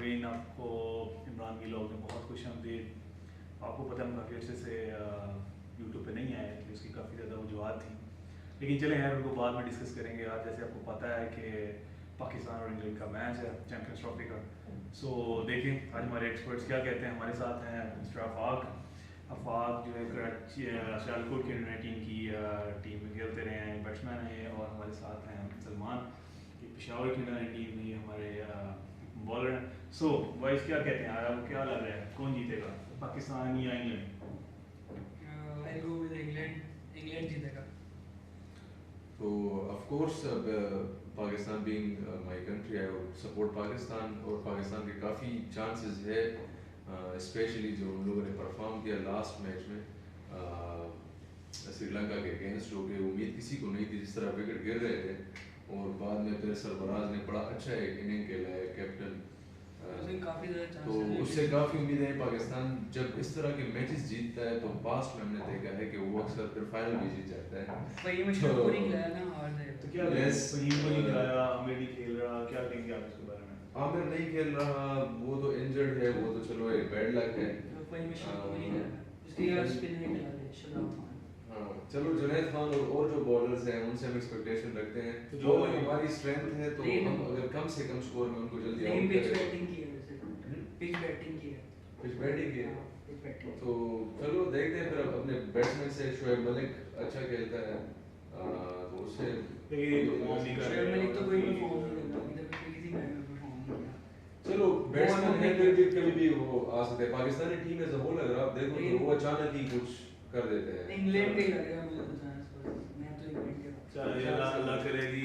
Again आपको Imran vlog में बहुत खुश आमदीद। आपको पता है हम काफ़ी अच्छे से यूट्यूब पे नहीं आए थे, उसकी काफ़ी ज़्यादा वजूहत थी, लेकिन चलें यार उनको बाद में डिस्कस करेंगे। आज जैसे आपको पता है कि पाकिस्तान और इंग्लैंड का मैच है चैम्पियंस ट्रॉफी का। सो देखें आज हमारे एक्सपर्ट्स क्या कहते हैं। हमारे साथ हैं मिस्टर आफाक जो है कराची सियालकोट की टीम में खेलते रहे हैं, बैट्समैन हैं, और हमारे साथ हैं सलमान कि पेशावर की टीम में हमारे बॉलर हैं। सो वाइस क्या कहते हैं, आपको क्या लग रहा है कौन जीतेगा, पाकिस्तान या England? I'll go with England. England जीतेगा। तो of course Pakistan being my country I would support Pakistan, और पाकिस्तान के काफ़ी चांसेस है, स्पेशली जो उन लोगों ने परफॉर्म किया लास्ट मैच में श्रीलंका के अगेंस्ट, जो कि उम्मीद किसी को नहीं थी जिस तरह विकेट गिर रहे थे, और बाद में फिर सरफराज ने बड़ा अच्छा एक इनिंग खेला है कैप्टन, तो उससे काफ़ी उम्मीद है। पाकिस्तान जब इस तरह के मैचेस जीतता है तो पास्ट में हमने देखा है कि वो अक्सर फिर फाइनल भी जीत जाता है। तो क्या नहीं खिलाया, आमिर नहीं खेल रहा, क्या कहेंगे आप इसके बारे में? आमिर नहीं खेल रहा, वो तो इंजर्ड है, वो तो चलो एक बैड लक है। हाँ चलो जुनैद खान और जो बॉलर्स हैं उनसे हम एक्सपेक्टेशन रखते हैं, तो जो हमारी स्ट्रेंथ है, तो हम अगर कम से कम स्कोर में उनको जल्दी आउट करें। पिच बैटिंग की है, तो चलो देखते हैं फिर अपने बैट्समैन से। शोएब मलिक अच्छा खेलता है, तो उससे चलो बैट्समैन है फिर कभी भी वो आ सकते हैं। Pakistani team as a whole अगर आप देखो तो वो अचानक ही कुछ कर देते हैं। इंग्लैंड पे लगेगा मुझे तो चांस, मैं तो इंग्लैंड के चलो अल्लाह करेगी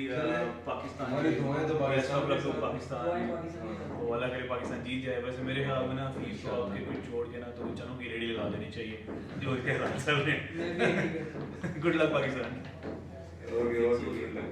पाकिस्तान, हमारी दुआएं तो पाकिस्तान तो अल्लाह करे पाकिस्तान जीत जाए। वैसे मेरे ख्याल में ना फीस शॉप के कुछ छोड़ के ना तो चनों की रेडी लगा देनी चाहिए जो इसके हाथ चल रहे हैं। Good luck Pakistan. Okay good luck.